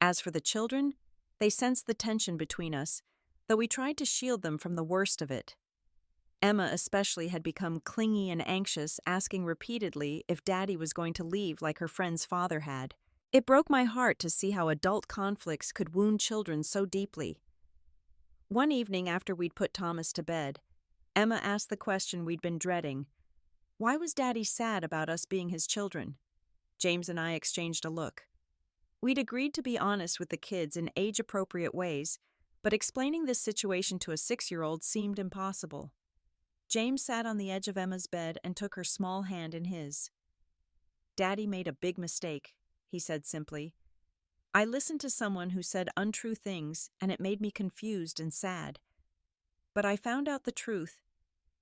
As for the children, they sensed the tension between us, though we tried to shield them from the worst of it. Emma especially had become clingy and anxious, asking repeatedly if Daddy was going to leave like her friend's father had. It broke my heart to see how adult conflicts could wound children so deeply. One evening after we'd put Thomas to bed, Emma asked the question we'd been dreading. Why was Daddy sad about us being his children? James and I exchanged a look. We'd agreed to be honest with the kids in age-appropriate ways, but explaining this situation to a 6-year-old seemed impossible. James sat on the edge of Emma's bed and took her small hand in his. "Daddy made a big mistake," he said simply. "I listened to someone who said untrue things, and it made me confused and sad. But I found out the truth,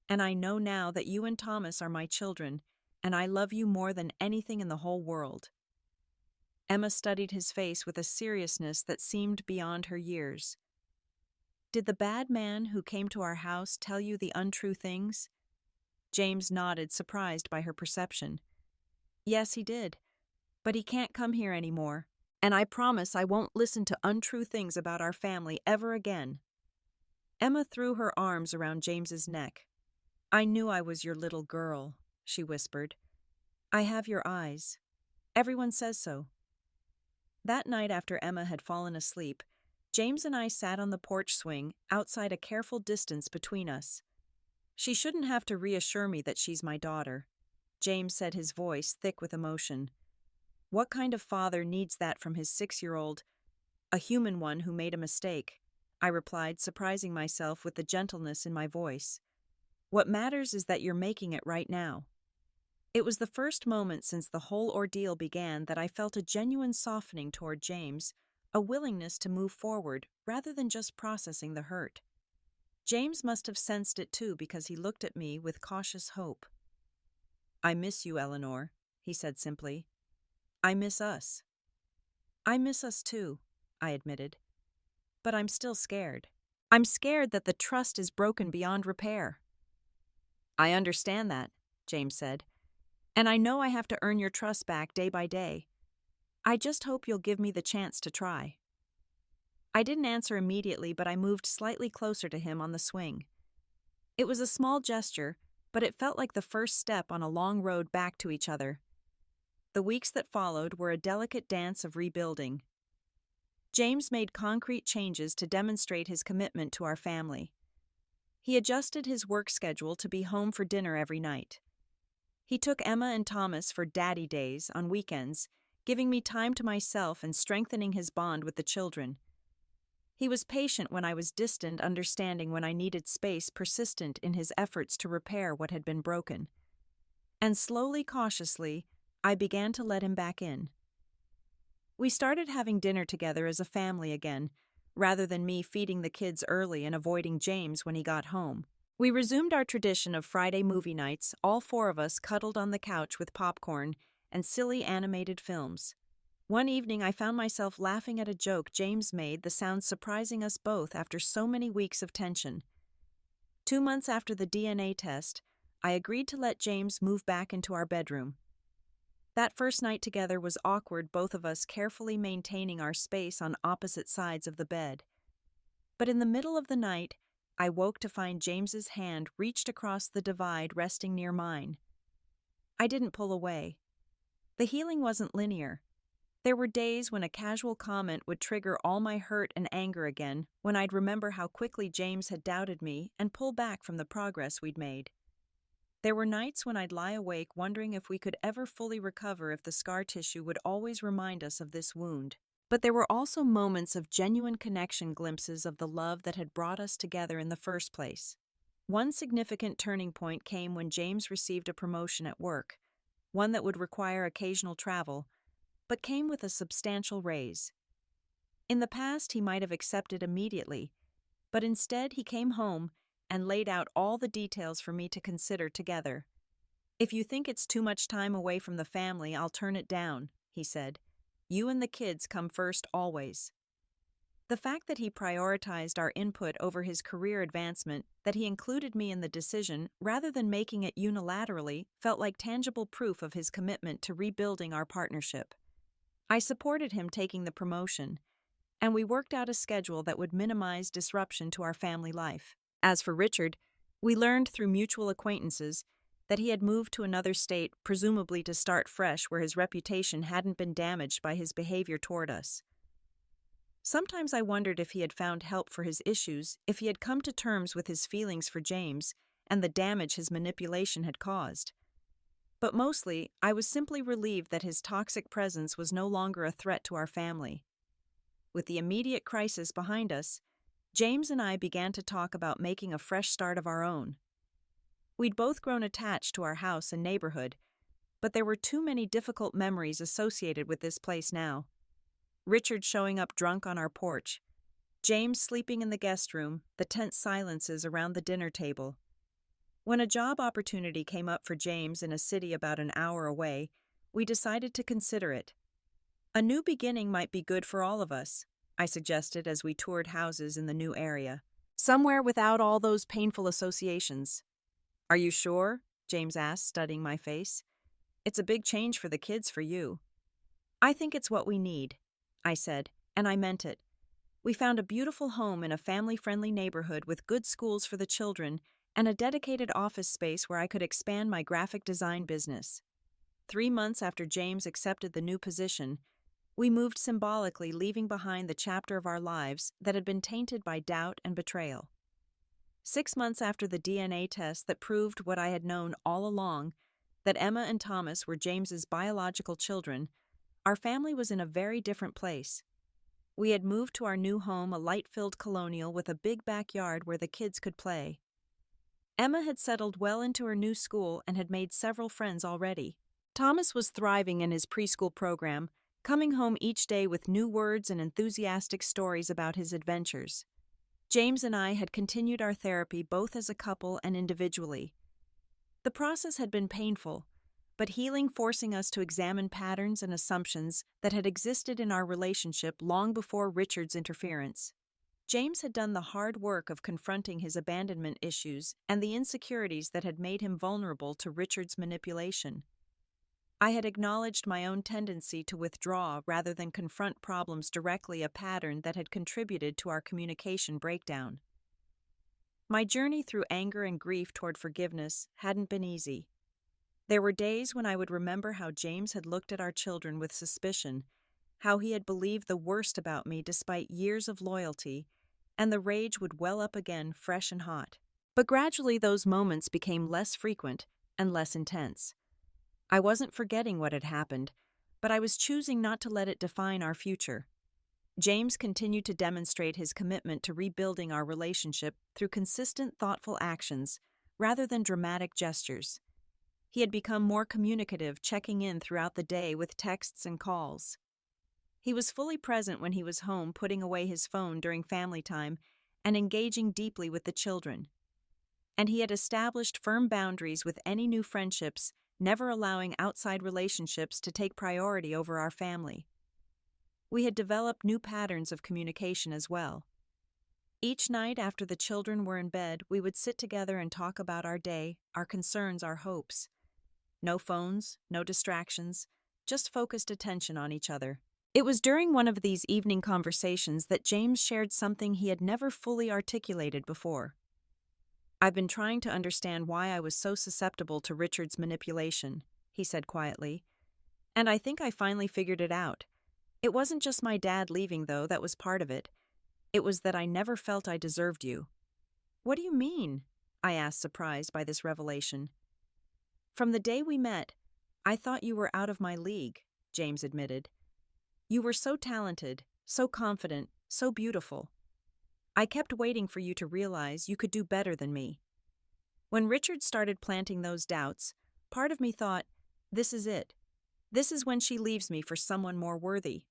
and I know now that you and Thomas are my children, and I love you more than anything in the whole world." Emma studied his face with a seriousness that seemed beyond her years. "Did the bad man who came to our house tell you the untrue things?" James nodded, surprised by her perception. "Yes, he did. But he can't come here anymore, and I promise I won't listen to untrue things about our family ever again." Emma threw her arms around James's neck. "I knew I was your little girl," she whispered. "I have your eyes. Everyone says so." That night after Emma had fallen asleep, James and I sat on the porch swing, outside, a careful distance between us. "She shouldn't have to reassure me that she's my daughter," James said, his voice thick with emotion. "What kind of father needs that from his 6-year-old? A human one who made a mistake," I replied, surprising myself with the gentleness in my voice. "What matters is that you're making it right now." It was the first moment since the whole ordeal began that I felt a genuine softening toward James, a willingness to move forward rather than just processing the hurt. James must have sensed it too, because he looked at me with cautious hope. "I miss you, Eleanor," he said simply. "I miss us." "I miss us too," I admitted. "But I'm still scared. I'm scared that the trust is broken beyond repair." "I understand that," James said. "And I know I have to earn your trust back day by day. I just hope you'll give me the chance to try." I didn't answer immediately, but I moved slightly closer to him on the swing. It was a small gesture, but it felt like the first step on a long road back to each other. The weeks that followed were a delicate dance of rebuilding. James made concrete changes to demonstrate his commitment to our family. He adjusted his work schedule to be home for dinner every night. He took Emma and Thomas for daddy days on weekends, giving me time to myself and strengthening his bond with the children. He was patient when I was distant, understanding when I needed space, persistent in his efforts to repair what had been broken. And slowly, cautiously, I began to let him back in. We started having dinner together as a family again, rather than me feeding the kids early and avoiding James when he got home. We resumed our tradition of Friday movie nights, all four of us cuddled on the couch with popcorn and silly animated films. One evening I found myself laughing at a joke James made, the sound surprising us both after so many weeks of tension. 2 months after the DNA test, I agreed to let James move back into our bedroom. That first night together was awkward, both of us carefully maintaining our space on opposite sides of the bed. But in the middle of the night, I woke to find James's hand reached across the divide, resting near mine. I didn't pull away. The healing wasn't linear. There were days when a casual comment would trigger all my hurt and anger again, when I'd remember how quickly James had doubted me and pull back from the progress we'd made. There were nights when I'd lie awake wondering if we could ever fully recover, if the scar tissue would always remind us of this wound. But there were also moments of genuine connection, glimpses of the love that had brought us together in the first place. One significant turning point came when James received a promotion at work, one that would require occasional travel, but came with a substantial raise. In the past, he might have accepted immediately, but instead he came home and laid out all the details for me to consider together. "If you think it's too much time away from the family, I'll turn it down," he said. "You and the kids come first always." The fact that he prioritized our input over his career advancement, that he included me in the decision rather than making it unilaterally, felt like tangible proof of his commitment to rebuilding our partnership. I supported him taking the promotion, and we worked out a schedule that would minimize disruption to our family life. As for Richard, we learned through mutual acquaintances that he had moved to another state, presumably to start fresh where his reputation hadn't been damaged by his behavior toward us. Sometimes I wondered if he had found help for his issues, if he had come to terms with his feelings for James and the damage his manipulation had caused. But mostly, I was simply relieved that his toxic presence was no longer a threat to our family. With the immediate crisis behind us, James and I began to talk about making a fresh start of our own. We'd both grown attached to our house and neighborhood, but there were too many difficult memories associated with this place now. Richard showing up drunk on our porch, James sleeping in the guest room, the tense silences around the dinner table. When a job opportunity came up for James in a city about an hour away, we decided to consider it. "A new beginning might be good for all of us," I suggested as we toured houses in the new area. "Somewhere without all those painful associations." "Are you sure?" James asked, studying my face. "It's a big change for the kids, for you." "I think it's what we need," I said, and I meant it. We found a beautiful home in a family-friendly neighborhood with good schools for the children and a dedicated office space where I could expand my graphic design business. 3 months after James accepted the new position, we moved symbolically, leaving behind the chapter of our lives that had been tainted by doubt and betrayal. 6 months after the DNA test that proved what I had known all along, that Emma and Thomas were James's biological children, our family was in a very different place. We had moved to our new home, a light-filled colonial with a big backyard where the kids could play. Emma had settled well into her new school and had made several friends already. Thomas was thriving in his preschool program, coming home each day with new words and enthusiastic stories about his adventures. James and I had continued our therapy both as a couple and individually. The process had been painful, but healing, forcing us to examine patterns and assumptions that had existed in our relationship long before Richard's interference. James had done the hard work of confronting his abandonment issues and the insecurities that had made him vulnerable to Richard's manipulation. I had acknowledged my own tendency to withdraw rather than confront problems directly, a pattern that had contributed to our communication breakdown. My journey through anger and grief toward forgiveness hadn't been easy. There were days when I would remember how James had looked at our children with suspicion, how he had believed the worst about me despite years of loyalty, and the rage would well up again, fresh and hot. But gradually those moments became less frequent and less intense. I wasn't forgetting what had happened, but I was choosing not to let it define our future. James continued to demonstrate his commitment to rebuilding our relationship through consistent, thoughtful actions rather than dramatic gestures. He had become more communicative, checking in throughout the day with texts and calls. He was fully present when he was home, putting away his phone during family time and engaging deeply with the children. And he had established firm boundaries with any new friendships, never allowing outside relationships to take priority over our family. We had developed new patterns of communication as well. Each night after the children were in bed, we would sit together and talk about our day, our concerns, our hopes. No phones, no distractions, just focused attention on each other. It was during one of these evening conversations that James shared something he had never fully articulated before. "I've been trying to understand why I was so susceptible to Richard's manipulation," he said quietly. "And I think I finally figured it out. It wasn't just my dad leaving, though, that was part of it. It was that I never felt I deserved you." "What do you mean?" I asked, surprised by this revelation. "From the day we met, I thought you were out of my league," James admitted. "You were so talented, so confident, so beautiful. I kept waiting for you to realize you could do better than me. When Richard started planting those doubts, part of me thought, this is it. This is when she leaves me for someone more worthy."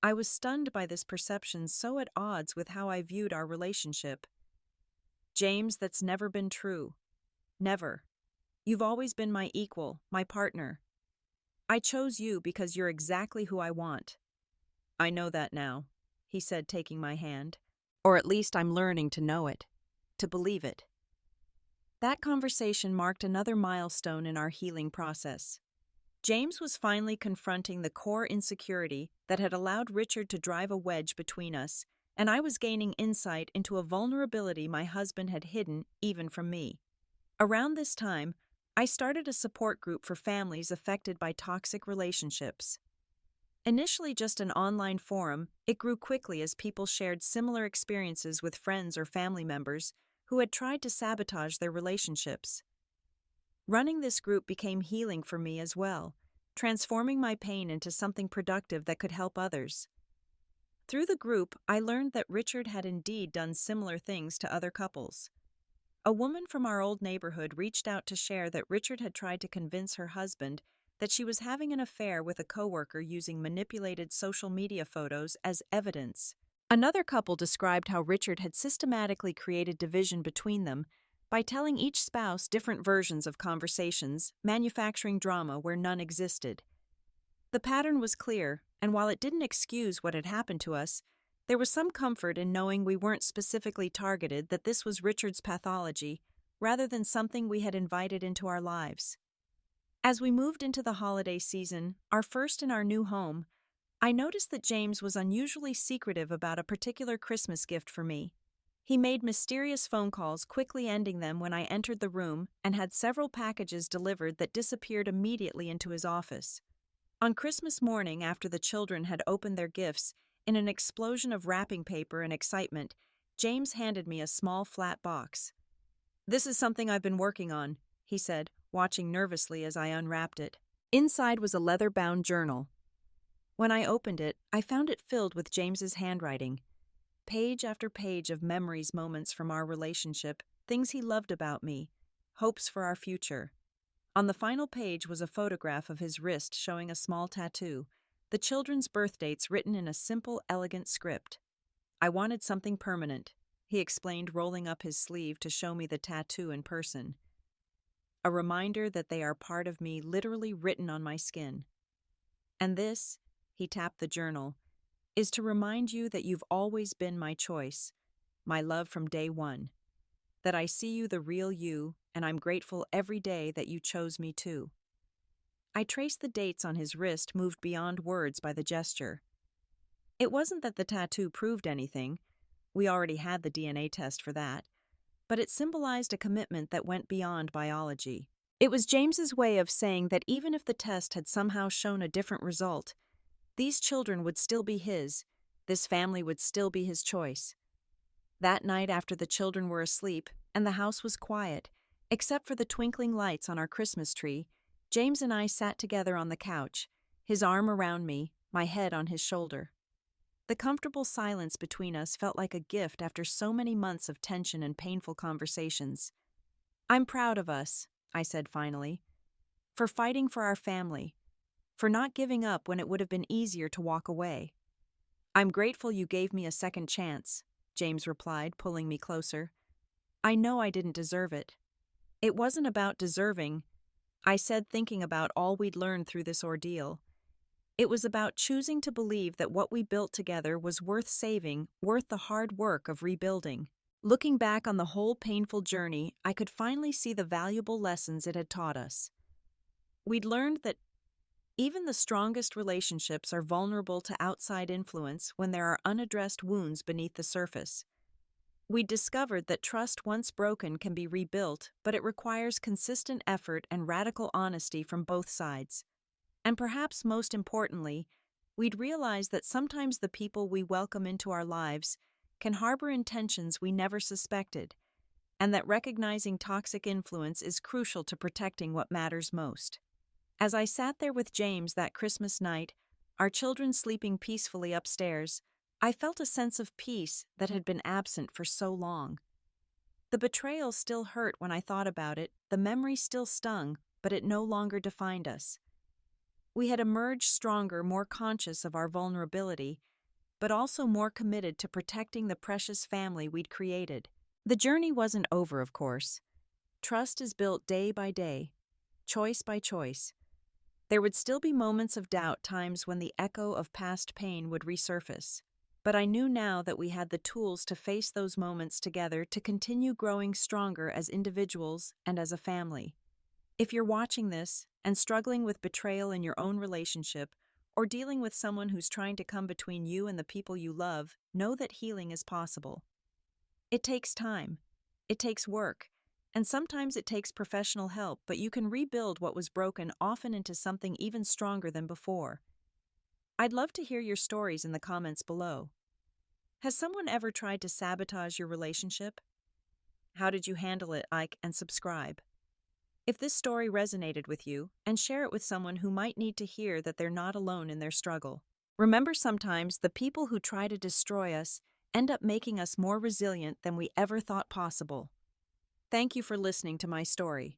I was stunned by this perception, so at odds with how I viewed our relationship. "James, that's never been true. Never. You've always been my equal, my partner. I chose you because you're exactly who I want." "I know that now," he said, taking my hand. "Or at least I'm learning to know it, to believe it." That conversation marked another milestone in our healing process. James was finally confronting the core insecurity that had allowed Richard to drive a wedge between us, and I was gaining insight into a vulnerability my husband had hidden even from me. Around this time, I started a support group for families affected by toxic relationships. Initially just an online forum, it grew quickly as people shared similar experiences with friends or family members who had tried to sabotage their relationships. Running this group became healing for me as well, transforming my pain into something productive that could help others. Through the group, I learned that Richard had indeed done similar things to other couples. A woman from our old neighborhood reached out to share that Richard had tried to convince her husband that she was having an affair with a coworker using manipulated social media photos as evidence. Another couple described how Richard had systematically created division between them by telling each spouse different versions of conversations, manufacturing drama where none existed. The pattern was clear, and while it didn't excuse what had happened to us, there was some comfort in knowing we weren't specifically targeted, that this was Richard's pathology, rather than something we had invited into our lives. As we moved into the holiday season, our first in our new home, I noticed that James was unusually secretive about a particular Christmas gift for me. He made mysterious phone calls, quickly ending them when I entered the room, and had several packages delivered that disappeared immediately into his office. On Christmas morning, after the children had opened their gifts, in an explosion of wrapping paper and excitement, James handed me a small flat box. "This is something I've been working on," he said, watching nervously as I unwrapped it. Inside was a leather-bound journal. When I opened it, I found it filled with James's handwriting. Page after page of memories, moments from our relationship, things he loved about me, hopes for our future. On the final page was a photograph of his wrist showing a small tattoo, the children's birth dates written in a simple, elegant script. "I wanted something permanent," he explained, rolling up his sleeve to show me the tattoo in person. "A reminder that they are part of me, literally written on my skin. And this," he tapped the journal, "is to remind you that you've always been my choice, my love from day one. That I see you the real you, and I'm grateful every day that you chose me too." I traced the dates on his wrist, moved beyond words by the gesture. It wasn't that the tattoo proved anything. We already had the DNA test for that. But it symbolized a commitment that went beyond biology. It was James's way of saying that even if the test had somehow shown a different result, these children would still be his, this family would still be his choice. That night, after the children were asleep and the house was quiet, except for the twinkling lights on our Christmas tree, James and I sat together on the couch, his arm around me, my head on his shoulder. The comfortable silence between us felt like a gift after so many months of tension and painful conversations. "I'm proud of us," I said finally, "for fighting for our family, for not giving up when it would have been easier to walk away." "I'm grateful you gave me a second chance," James replied, pulling me closer. "I know I didn't deserve it." "It wasn't about deserving," I said, thinking about all we'd learned through this ordeal. "It was about choosing to believe that what we built together was worth saving, worth the hard work of rebuilding." Looking back on the whole painful journey, I could finally see the valuable lessons it had taught us. We'd learned that even the strongest relationships are vulnerable to outside influence when there are unaddressed wounds beneath the surface. We discovered that trust once broken can be rebuilt, but it requires consistent effort and radical honesty from both sides. And perhaps most importantly, we'd realized that sometimes the people we welcome into our lives can harbor intentions we never suspected, and that recognizing toxic influence is crucial to protecting what matters most. As I sat there with James that Christmas night, our children sleeping peacefully upstairs, I felt a sense of peace that had been absent for so long. The betrayal still hurt when I thought about it, the memory still stung, but it no longer defined us. We had emerged stronger, more conscious of our vulnerability, but also more committed to protecting the precious family we'd created. The journey wasn't over, of course. Trust is built day by day, choice by choice. There would still be moments of doubt, times when the echo of past pain would resurface. But I knew now that we had the tools to face those moments together, to continue growing stronger as individuals and as a family. If you're watching this and struggling with betrayal in your own relationship, or dealing with someone who's trying to come between you and the people you love, know that healing is possible. It takes time, it takes work, and sometimes it takes professional help, but you can rebuild what was broken, often into something even stronger than before. I'd love to hear your stories in the comments below. Has someone ever tried to sabotage your relationship? How did you handle it? Like and subscribe. If this story resonated with you, and share it with someone who might need to hear that they're not alone in their struggle. Remember, sometimes the people who try to destroy us end up making us more resilient than we ever thought possible. Thank you for listening to my story.